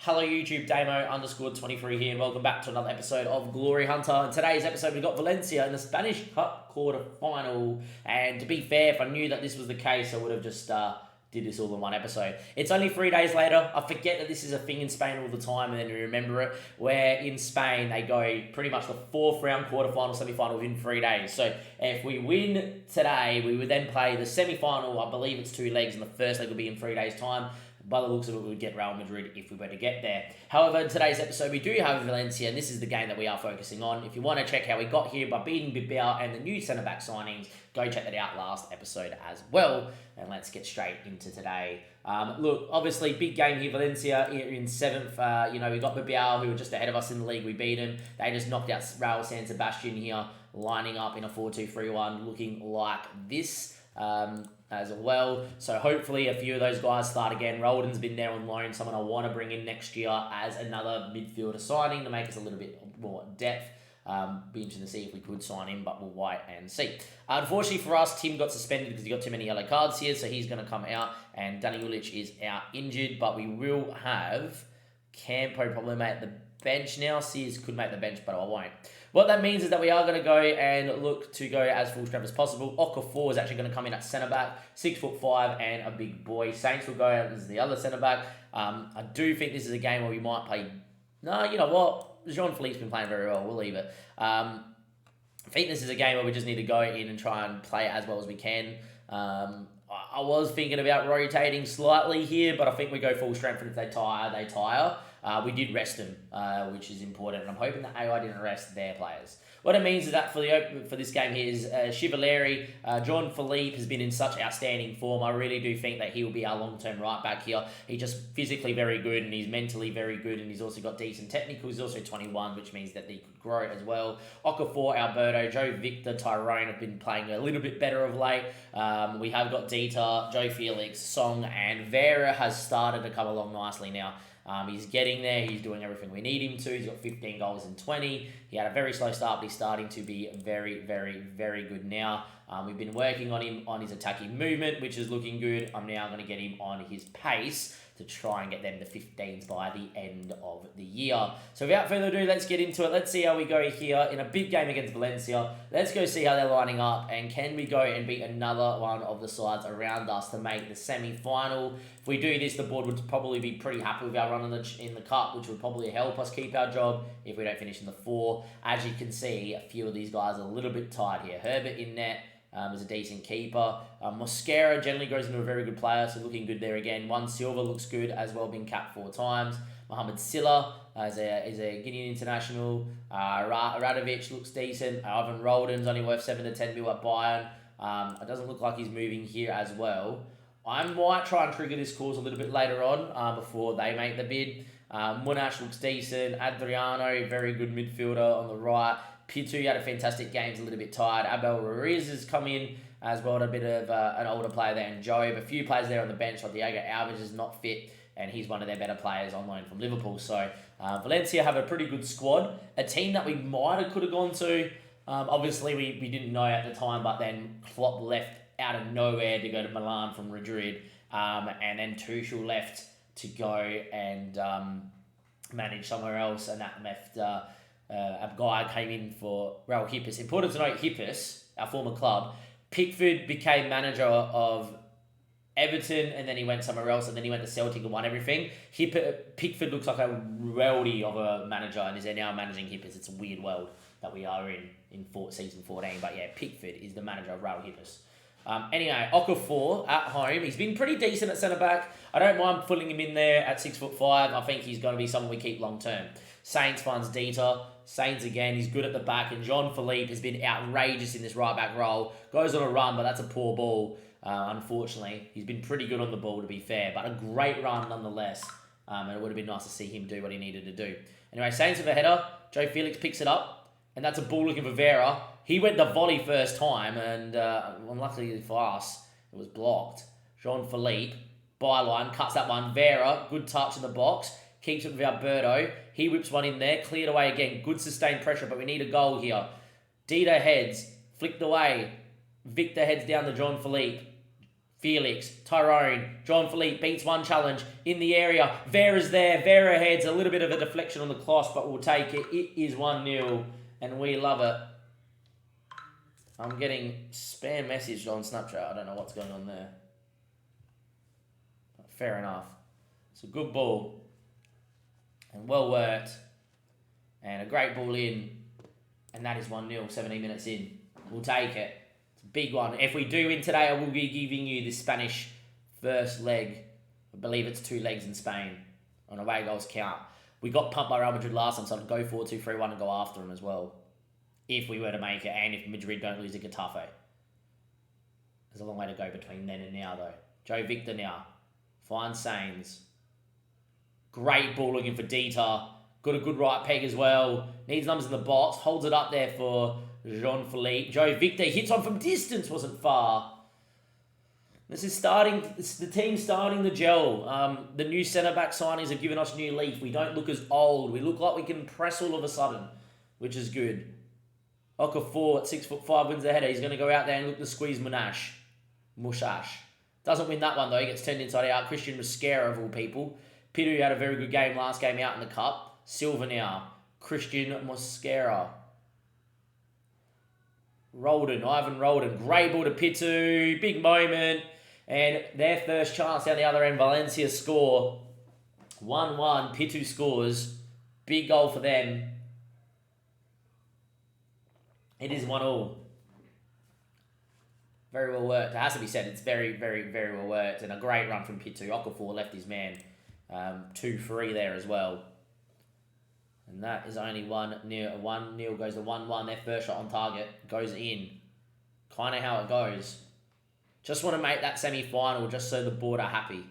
Hello YouTube, Damo_23 here, and welcome back to another episode of Glory Hunter. In today's episode, we've got Valencia in the Spanish Cup quarter-final. And to be fair, if I knew that this was the case, I would have just did this all in one episode. It's only 3 days later. I forget that this is a thing in Spain all the time, and then you remember it, where in Spain, they go pretty much the fourth round, quarter-final, semi-final within 3 days. So if we win today, we would then play the semi-final. I believe it's 2 legs, and the first leg will be in 3 days' time. By the looks of it, we would get Real Madrid if we were to get there. However, in today's episode, we do have Valencia, and this is the game that we are focusing on. If you want to check how we got here by beating Bilbao and the new centre-back signings, go check that out last episode as well. And let's get straight into today. Look, obviously, big game here. Valencia in 7th. We got Bilbao, who were just ahead of us in the league. We beat them. They just knocked out Real San Sebastian here, lining up in a 4-2-3-1, looking like this. As well. So hopefully a few of those guys start again. Roldan's been there on loan, someone I want to bring in next year as another midfielder signing to make us a little bit more depth. Be interesting to see if we could sign him, but we'll wait and see. Unfortunately for us, Tim got suspended because he got too many yellow cards here, so he's going to come out, and Danny Ulic is out injured, but we will have Campo probably make the bench now. Sears could make the bench, but I won't. What that means is that we are going to go and look to go as full strength as possible. Okafor is actually going to come in at centre-back, 6'5" and a big boy. Saints will go out as the other centre-back. I do think this is a game where we might play... No, you know what? Jean-Philippe's been playing very well. We'll leave it. I think this is a game where we just need to go in and try and play it as well as we can. I was thinking about rotating slightly here, but I think we go full strength, and if they tire, they tire. We did rest them, which is important, and I'm hoping that AI didn't rest their players. What it means is that for this game here is Chivaleri. John Philippe has been in such outstanding form. I really do think that he will be our long-term right back here. He's just physically very good, and he's mentally very good, and he's also got decent technical. He's also 21, which means that he could grow as well. Okafor, Alberto, Joe Victor, Tyrone have been playing a little bit better of late. We have got Dita, Joe Felix, Song, and Vera has started to come along nicely now. He's getting there. He's doing everything we need him to. He's got 15 goals in 20. He had a very slow start, but he's starting to be very, very, very good now. We've been working on him on his attacking movement, which is looking good. I'm now going to get him on his pace to try and get them to 15s by the end of the year. So without further ado, let's get into it. Let's see how we go here in a big game against Valencia. Let's go see how they're lining up, and can we go and beat another one of the sides around us to make the semi-final. If we do this, the board would probably be pretty happy with our run in the cup, which would probably help us keep our job if we don't finish in the 4. As you can see, a few of these guys are a little bit tired here. Herbert in net. Is a decent keeper. Mosquera generally grows into a very good player, so looking good there again. Juan Silva looks good as well, been capped 4 times. Mohamed Silla is a Guinean international. Radovic looks decent. Ivan Roldan's only worth 7 to 10 mil at Bayern. It doesn't look like he's moving here as well. I might try and trigger this clause a little bit later on before they make the bid. Monash looks decent. Adriano, very good midfielder on the right. Pitu had a fantastic game, he's a little bit tired. Abel Ruiz has come in as well, a bit of an older player there, and Job. A few players there on the bench, like Diego Alves is not fit, and he's one of their better players on loan from Liverpool. So Valencia have a pretty good squad. A team that we might have could have gone to. Obviously, we didn't know at the time, but then Klopp left out of nowhere to go to Milan from Madrid, and then Tuchel left to go and manage somewhere else, and that left... a guy came in for Raul Hippis. Important to note, Hippis, our former club, Pickford became manager of Everton, and then he went somewhere else, and then he went to Celtic and won everything. Pickford looks like a worldie of a manager, and is now managing Hippis. It's a weird world that we are in season 14. But yeah, Pickford is the manager of Raul Hippis. Anyway, Okafor at home. He's been pretty decent at centre-back. I don't mind putting him in there at 6'5". I think he's going to be someone we keep long-term. Saints funds Dita. Saints again, he's good at the back. And Jean-Philippe has been outrageous in this right-back role. Goes on a run, but that's a poor ball, unfortunately. He's been pretty good on the ball, to be fair. But a great run nonetheless. And it would have been nice to see him do what he needed to do. Anyway, Saints with a header. Joe Felix picks it up. And that's a ball looking for Vera. He went the volley first time, and unluckily for us, it was blocked. Jean-Philippe, byline, cuts that one. Vera, good touch in the box. Keeps it with Alberto. He whips one in there. Cleared away again. Good sustained pressure, but we need a goal here. Dito heads. Flicked away. Victor heads down to Jean-Philippe. Felix, Tyrone, John Philippe beats one challenge in the area. Vera's there. Vera heads a little bit of a deflection on the cross, but we'll take it. It is 1-0, and we love it. I'm getting spam message on Snapchat. I don't know what's going on there. But fair enough. It's a good ball. And well worked. And a great ball in. And that is 1-0, 17 minutes in. We'll take it. It's a big one. If we do win today, I will be giving you the Spanish first leg. I believe it's 2 legs in Spain. On away goals count. We got pumped by Real Madrid last time, so I'd go 4-2-3-1 and go after them as well. If we were to make it, and if Madrid don't lose to Getafe. There's a long way to go between then and now, though. Joe Victor now. Finds Sainz. Great ball looking for Dieter. Got a good right peg as well. Needs numbers in the box. Holds it up there for Jean-Philippe. Joe Victor hits on from distance. Wasn't far. This is the team starting the gel. The new centre-back signings have given us new leaf. We don't look as old. We look like we can press all of a sudden, which is good. Okafor at 6'5" wins the header. He's going to go out there and look to squeeze Mushash. Doesn't win that one though. He gets turned inside out. Christian Mosquera of all people. Pitu had a very good game last game out in the cup. Silva now. Christian Mosquera. Ivan Roldan. Great ball to Pitu. Big moment. And their first chance down the other end. Valencia score. 1-1. Pitu scores. Big goal for them. It is 1-1. Very well worked. It has to be said, it's very, very, very well worked. And a great run from Pitu. Okafor left his man 2-3 there as well. And that is only 1-0. 1-0 goes to 1-1. Their first shot on target goes in. Kind of how it goes. Just want to make that semi-final just so the board are happy.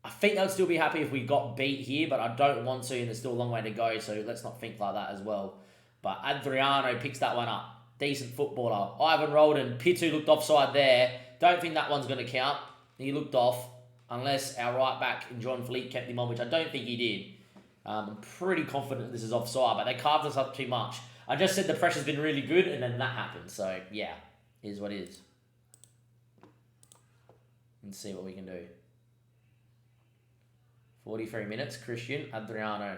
I think they'll still be happy if we got beat here, but I don't want to, and there's still a long way to go, so let's not think like that as well. But Adriano picks that one up. Decent footballer. Ivan Roldan. Pitu looked offside there. Don't think that one's going to count. He looked off. Unless our right back, John Philippe, kept him on, which I don't think he did. I'm pretty confident this is offside, but they carved us up too much. I just said the pressure's been really good, and then that happened. So, yeah. Is what it is. Let's see what we can do. 43 minutes. Christian. Adriano.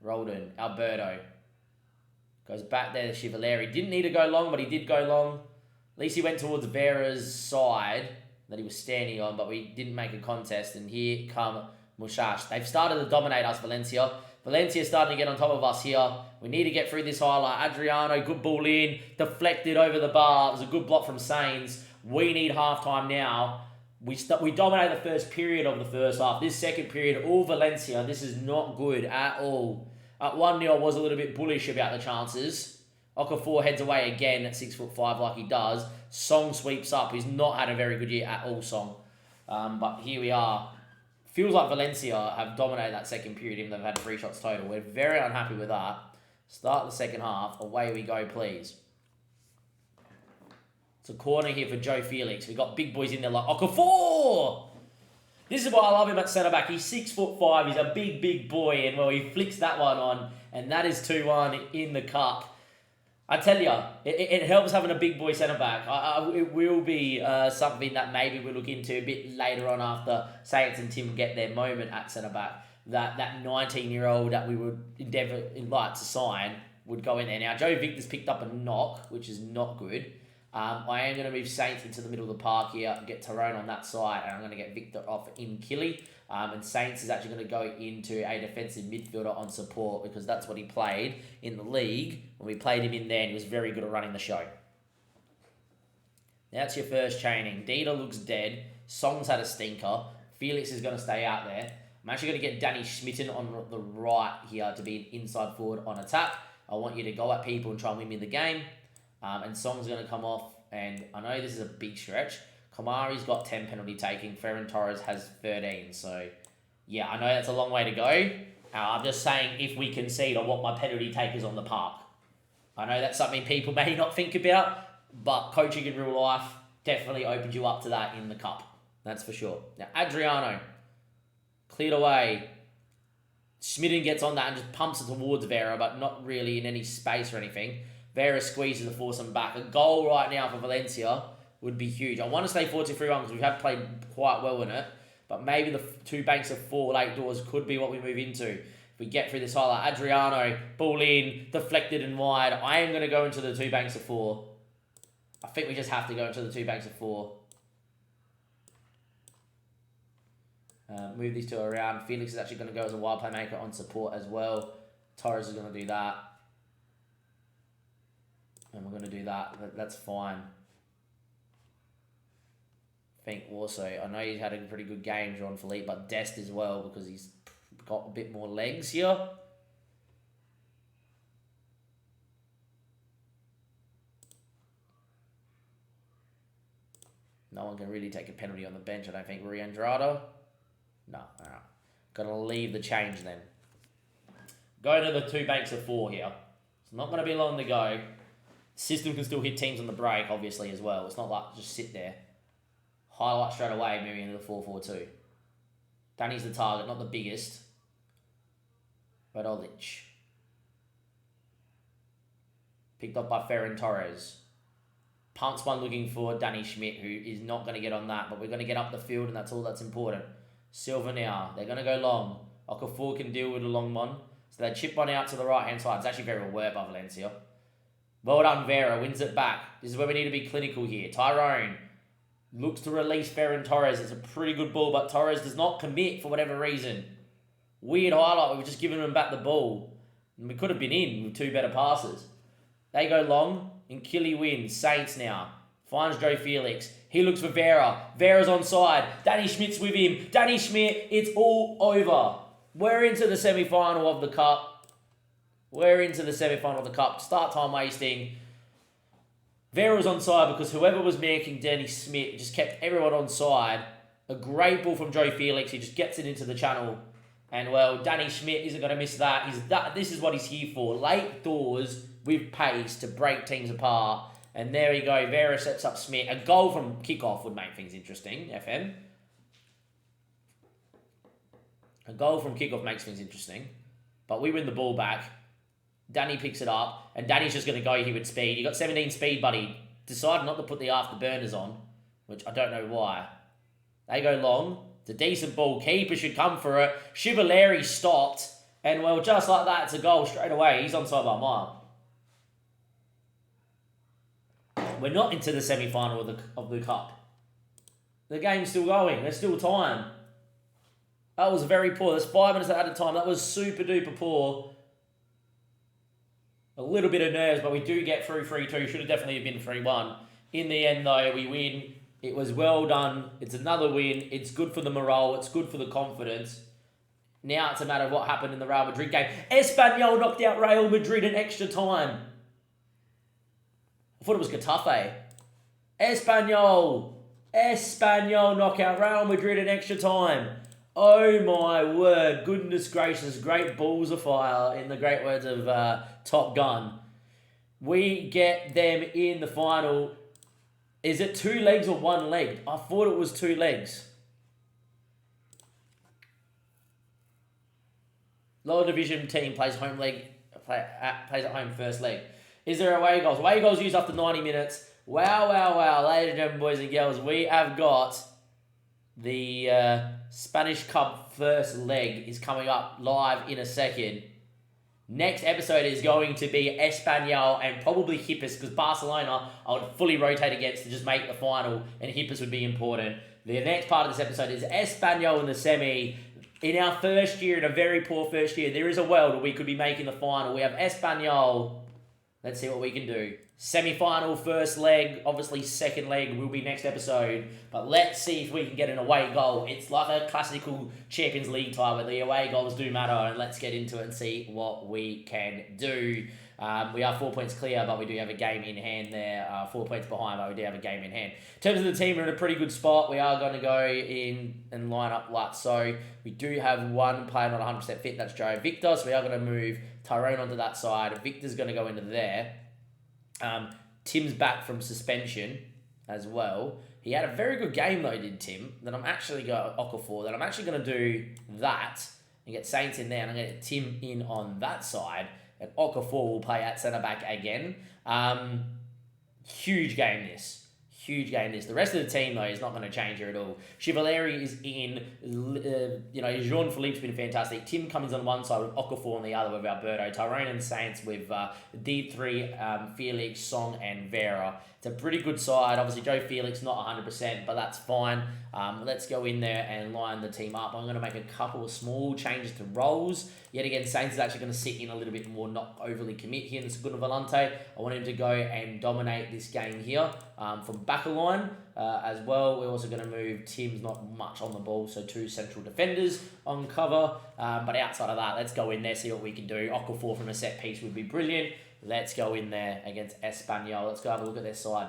Roldan. Alberto. Goes back there to Chivellari. Didn't need to go long, but he did go long. At least he went towards Vera's side that he was standing on, but we didn't make a contest. And here come Mushash. They've started to dominate us, Valencia. Valencia's starting to get on top of us here. We need to get through this highlight. Adriano, good ball in. Deflected over the bar. It was a good block from Sainz. We need halftime now. We dominate the first period of the first half. This second period, all Valencia. This is not good at all. At 1-0, I was a little bit bullish about the chances. Okafor heads away again at 6'5" like he does. Song sweeps up. He's not had a very good year at all, Song. But here we are. Feels like Valencia have dominated that second period, even though they've had 3 shots total. We're very unhappy with that. Start the second half. Away we go, please. It's a corner here for Joe Felix. We've got big boys in there like Okafor! This is why I love him at centre-back. He's 6'5". He's a big, big boy. And, well, he flicks that one on. And that is 2-1 in the cup. I tell you, it helps having a big boy centre-back. It will be something that maybe we'll look into a bit later on after Sainz and Tim get their moment at centre-back. That 19-year-old that we would like to sign would go in there. Now, Joe Victor's picked up a knock, which is not good. I am going to move Sainz into the middle of the park here, get Tyrone on that side, and I'm going to get Victor off in Killy. And Sainz is actually going to go into a defensive midfielder on support because that's what he played in the league. When we played him in there, and he was very good at running the show. That's your first chaining. Dieter looks dead. Song's had a stinker. Felix is going to stay out there. I'm actually going to get Danny Schmitten on the right here to be an inside forward on attack. I want you to go at people and try and win me the game. And Song's going to come off, and I know this is a big stretch. Kamari's got 10 penalty taking. Ferran Torres has 13. So, yeah, I know that's a long way to go. I'm just saying if we concede, I want my penalty takers on the park. I know that's something people may not think about, but coaching in real life definitely opens you up to that in the cup. That's for sure. Now, Adriano, cleared away. Schmitten gets on that and just pumps it towards Vera, but not really in any space or anything. Vera squeezes the foursome back. A goal right now for Valencia would be huge. I want to stay 4-2-3-1 because we have played quite well in it. But maybe the 2 banks of 4 late doors could be what we move into. If we get through this highlight, Adriano, ball in, deflected and wide. I am going to go into the 2 banks of 4. I think we just have to go into the 2 banks of 4. Move these 2 around. Felix is actually going to go as a wild playmaker on support as well. Torres is going to do that. And we're going to do that. That's fine. I think also, I know he's had a pretty good game, Jean-Philippe, but Dest as well, because he's got a bit more legs here. No one can really take a penalty on the bench, I don't think. Rui Andrada? No, alright. Gonna leave the change then. Go to the 2 banks of 4 here. It's not gonna be long to go. System can still hit teams on the break, obviously, as well. It's not like just sit there. Highlight straight away, moving into the 4-4-2. Danny's the target, not the biggest. Radolic. Picked up by Ferran Torres. Pumps one looking for Danny Schmidt, who is not going to get on that, but we're going to get up the field, and that's all that's important. Silva now. They're going to go long. Okafor can deal with a long one. So they chip one out to the right-hand side. It's actually very well worked by Valencia. Well done, Vera. Wins it back. This is where we need to be clinical here. Tyrone looks to release Ferran Torres. It's a pretty good ball, but Torres does not commit for whatever reason. Weird highlight. We've just given him back the ball. And we could have been in with 2 better passes. They go long, and Killy wins. Saints now. Finds Joe Felix. He looks for Vera. Vera's onside. Danny Schmidt's with him. Danny Schmidt, it's all over. We're into the semi-final of the Cup. We're into the semi-final of the Cup. Start time wasting. Vera's onside because whoever was marking Danny Schmidt just kept everyone onside. A great ball from Joe Felix. He just gets it into the channel. And, well, Danny Schmidt isn't going to miss that. This is what he's here for. Late doors with pace to break teams apart. And there you go. Vera sets up Schmidt. A goal from kickoff would make things interesting, FM. A goal from kickoff makes things interesting. But we win the ball back. Danny picks it up, and Danny's just going to go here with speed. He got 17 speed, but he decided not to put the afterburners on, which I don't know why. They go long. It's a decent ball. Keeper should come for it. Chivallari stopped, and well, just like that, it's a goal straight away. He's onside by a mile. We're not into the semi-final of the Cup. The game's still going. There's still time. That was very poor. There's 5 minutes at a time. That was super duper poor. A little bit of nerves, but we do get through 3-2. Should have definitely been 3-1. In the end, though, we win. It was well done. It's another win. It's good for the morale. It's good for the confidence. Now it's a matter of what happened in the Real Madrid game. Espanyol knocked out Real Madrid in extra time. I thought it was Getafe. Espanyol knock out Real Madrid in extra time. Oh my word, goodness gracious, great balls of fire in the great words of Top Gun. We get them in the final. Is it 2 legs or 1 leg? I thought it was 2 legs. Lower division team plays home leg, plays at home first leg. Is there away goals? Away goals used after 90 minutes. Wow, ladies and gentlemen, boys and girls, we have got the Spanish Cup first leg is coming up live in a second. Next episode is going to be Espanyol and probably Hippus, because Barcelona I would fully rotate against to just make the final, and Hippus would be important. The next part of this episode is Espanyol in the semi. In our first year, in a very poor first year, there is a world where we could be making the final. We have Espanyol. Let's see what we can do. Semi-final, first leg. Obviously, second leg will be next episode. But let's see if we can get an away goal. It's like a classical Champions League tie where the away goals do matter. And let's get into it and see what we can do. We are 4 points clear, but we do have a game in hand there. 4 points behind, but we do have a game in hand. In terms of the team, we're in a pretty good spot. We are going to go in and line up like so. We do have one player not 100% fit. That's Joe Victor. So we are going to move Tyrone onto that side. Victor's going to go into there. Tim's back from suspension as well. He had a very good game though, did Tim. Then I'm actually going Okafor. Then I'm actually going to do that and get Saints in there. And I'm going to get Tim in on that side. And Okafor will play at centre back again. Huge game this. Huge game this. The rest of the team, though, is not going to change here at all. Chevalier is in. Jean-Philippe's been fantastic. Tim Cummings on one side with Okafor on the other with Alberto. Tyrone and Saints with D3, Felix, Song, and Vera. It's a pretty good side. Obviously, Joe Felix not 100%, but that's fine. Let's go in there and line the team up. I'm going to make a couple of small changes to roles. Yet again, Saints is actually going to sit in a little bit more, not overly commit here in the Segundo Volante. I want him to go and dominate this game here from back line as well. We're also going to move Tim's not much on the ball, so 2 central defenders on cover. But outside of that, let's go in there, see what we can do. Okafor from a set piece would be brilliant. Let's go in there against Espanyol. Let's go have a look at their side.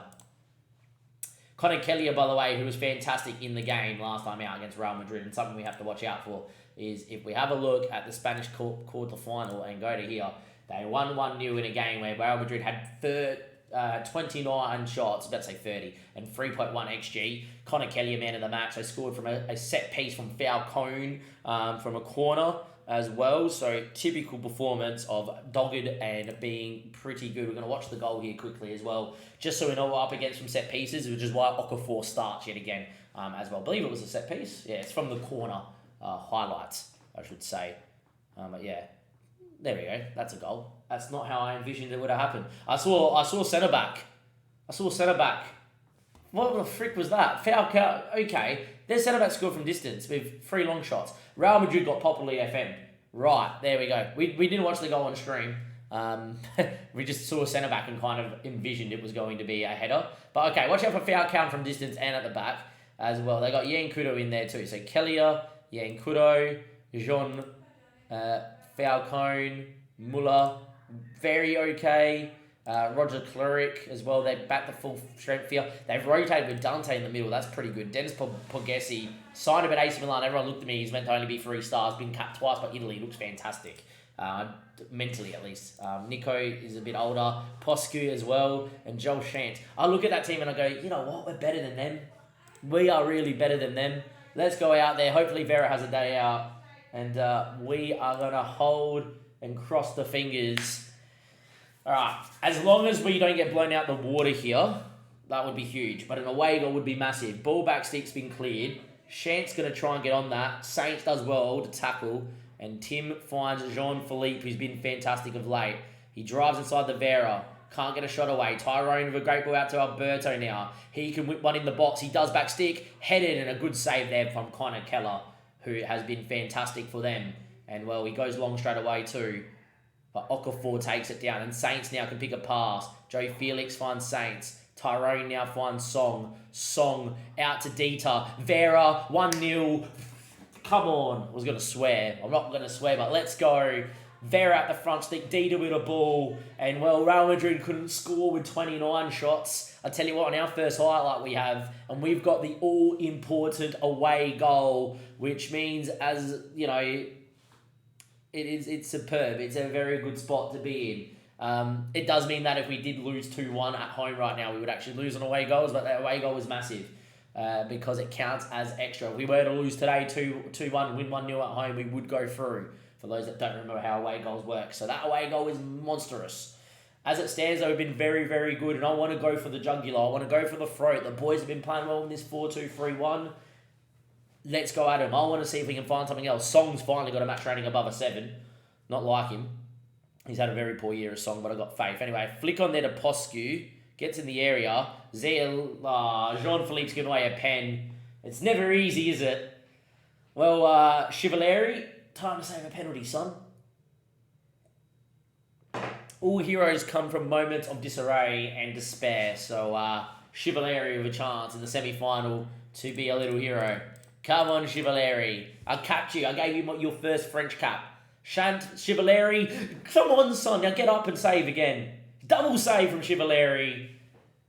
Conor Kelly, by the way, who was fantastic in the game last time out against Real Madrid, and something we have to watch out for is if we have a look at the Spanish quarter final and go to here, they won 1-0 in a game where Real Madrid had 29 shots, let's say 30, and 3.1 XG. Conor Kelly, a man of the match, so scored from a set piece from Falcone from a corner as well. So typical performance of dogged and being pretty good. We're going to watch the goal here quickly as well, just so we know what we're up against from set pieces, which is why Okafor starts yet again as well. I believe it was a set piece. Yeah, it's from the corner highlights, I should say. But yeah, there we go. That's a goal. That's not how I envisioned it would have happened. I saw centre back. What the frick was that? Falcao. Okay, their centre back scored from distance with 3 long shots. Real Madrid got popularly FM. Right, there we go. We didn't watch the goal on stream. We just saw a centre back and kind of envisioned it was going to be a header. But okay, watch out for Falcao from distance and at the back as well. They got Yan Kudo in there too. So Kellier, Yan Kudo, Jean, Falcone, Muller, very okay. Roger Cleric as well. They back the full strength here. They've rotated with Dante in the middle. That's pretty good. Dennis Pogesi signed him at AC Milan. Everyone looked at me. He's meant to only be 3 stars. Been capped twice by Italy. Looks fantastic. Mentally, at least. Nico is a bit older. Poscu as well. And Joel Shant. I look at that team and I go, you know what? We're better than them. We are really better than them. Let's go out there. Hopefully Vera has a day out. And we are going to hold and cross the fingers. Alright, as long as we don't get blown out the water here, that would be huge. But an away goal would be massive. Ball back stick's been cleared. Shant's going to try and get on that. Saints does well to tackle. And Tim finds Jean-Philippe, who's been fantastic of late. He drives inside the Vera. Can't get a shot away. Tyrone with a great ball out to Alberto now. He can whip one in the box. He does back stick. Headed and a good save there from Conor Keller, who has been fantastic for them. And, well, he goes long straight away too. But Okafor takes it down. And Saints now can pick a pass. Joe Felix finds Saints. Tyrone now finds Song. Song out to Dieter. Vera, 1-0. Come on. I was going to swear. I'm not going to swear, but let's go. Vera at the front stick. Dieter with a ball. And, well, Real Madrid couldn't score with 29 shots. I tell you what, on our first highlight we have, and we've got the all-important away goal, which means, as, you know, it's superb. It's a very good spot to be in. It does mean that if we did lose 2-1 at home right now, we would actually lose on away goals, but that away goal was massive because it counts as extra. If we were to lose today 2-1, win 1-0 at home, we would go through, for those that don't remember how away goals work. So that away goal is monstrous. As it stands, though, we've been very, very good, and I want to go for the jugular. I want to go for the throat. The boys have been playing well in this 4-2-3-1. Let's go at him. I want to see if we can find something else. Song's finally got a match rating above a 7. Not like him. He's had a very poor year of Song, but I got faith. Anyway, flick on there to Poscu. Gets in the area. Jean-Philippe's giving away a pen. It's never easy, is it? Well, Chevalier, time to save a penalty, son. All heroes come from moments of disarray and despair. So, Chevalier with a chance in the semi-final to be a little hero. Come on, Chevalier. I capped you. I gave you your first French cap. Chevalier. Come on, son. Now get up and save again. Double save from Chevalier.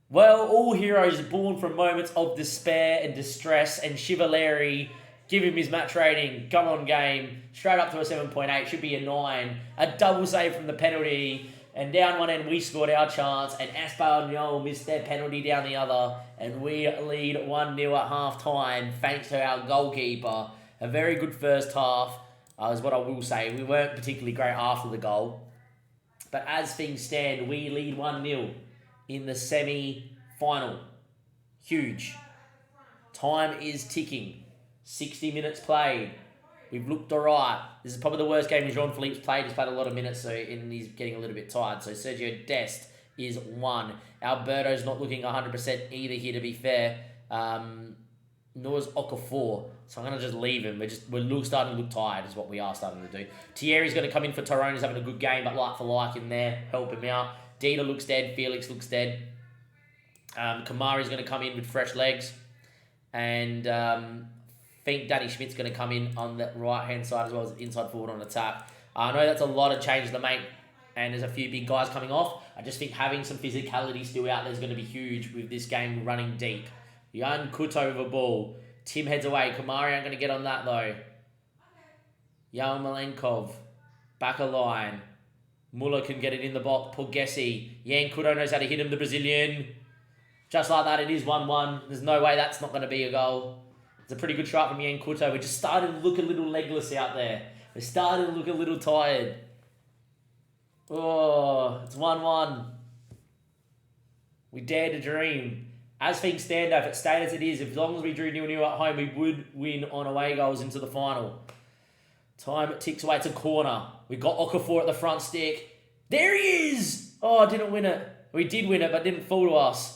Well, all heroes are born from moments of despair and distress. And Chevalier, give him his match rating. Come on, game. Straight up to a 7.8. Should be a 9. A double save from the penalty. And down one end, we scored our chance. And Espanyol missed their penalty down the other. And we lead 1-0 at half-time, thanks to our goalkeeper. A very good first half, is what I will say. We weren't particularly great after the goal. But as things stand, we lead 1-0 in the semi-final. Huge. Time is ticking. 60 minutes played. We've looked alright. This is probably the worst game Jean-Philippe's played. He's played a lot of minutes, and he's getting a little bit tired. So Sergio Dest is 1. Alberto's not looking 100% either here, to be fair. Nor is Okafor. So I'm going to just leave him. We're starting to look tired is what we are starting to do. Thierry's going to come in for Tyrone. He's having a good game, but like for like in there. Help him out. Dita looks dead. Felix looks dead. Kamari's going to come in with fresh legs. And I think Danny Schmidt's going to come in on the right-hand side as well as inside forward on attack. I know that's a lot of changes to make, and there's a few big guys coming off. I just think having some physicality still out there is going to be huge with this game running deep. Jan Kuto with a ball. Tim heads away. Kamari aren't going to get on that though. Jan Malenkov. Back a line. Muller can get it in the box. Pogesi. Jan Kuto knows how to hit him, the Brazilian. Just like that, it is 1-1. There's no way that's not going to be a goal. It's a pretty good shot from Jan Kuto. We're just starting to look a little legless out there. We're starting to look a little tired. Oh, it's 1-1. We dare to dream. As things stand, if it stayed as it is, as long as we drew 0-0 at home, we would win on away goals into the final. Time ticks away. It's a corner. We got Okafor at the front stick. There he is! Oh, didn't win it. We did win it, but didn't fool us.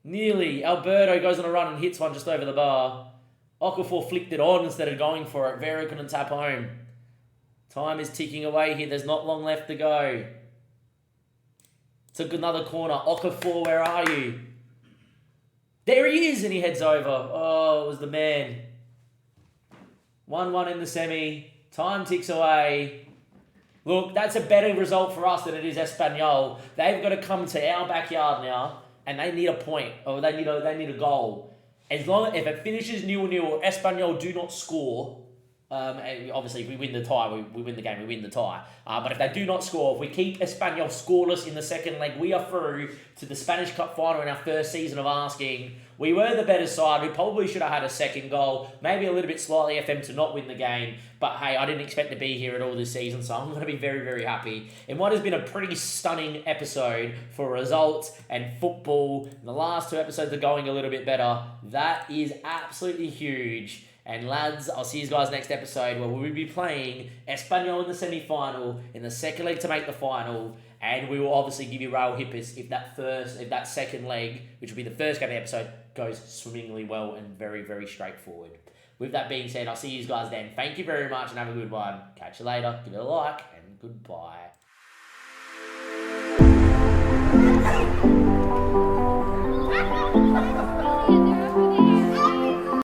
Nearly. Alberto goes on a run and hits one just over the bar. Okafor flicked it on instead of going for it. Vera couldn't tap home. Time is ticking away here. There's not long left to go. Took another corner. Okafor, where are you? There he is, and he heads over. Oh, it was the man. 1-1 in the semi. Time ticks away. Look, that's a better result for us than it is Espanyol. They've got to come to our backyard now, and they need a point, or they need a goal. If it finishes 0-0 or Espanyol do not score, obviously if we win the tie, we win the game, we win the tie. But if they do not score, if we keep Espanyol scoreless in the second leg, we are through to the Spanish Cup final in our first season of asking. We were the better side. We probably should have had a second goal. Maybe a little bit slightly for them to not win the game. But hey, I didn't expect to be here at all this season, so I'm going to be very, very happy. In what has been a pretty stunning episode for results and football, the last 2 episodes are going a little bit better. That is absolutely huge. And lads, I'll see you guys next episode where we'll be playing Espanyol in the semi-final, in the second leg to make the final, and we will obviously give you Raul Hippers if that second leg, which will be the first game of the episode, goes swimmingly well and very, very straightforward. With that being said, I'll see you guys then. Thank you very much and have a good one. Catch you later. Give it a like and goodbye.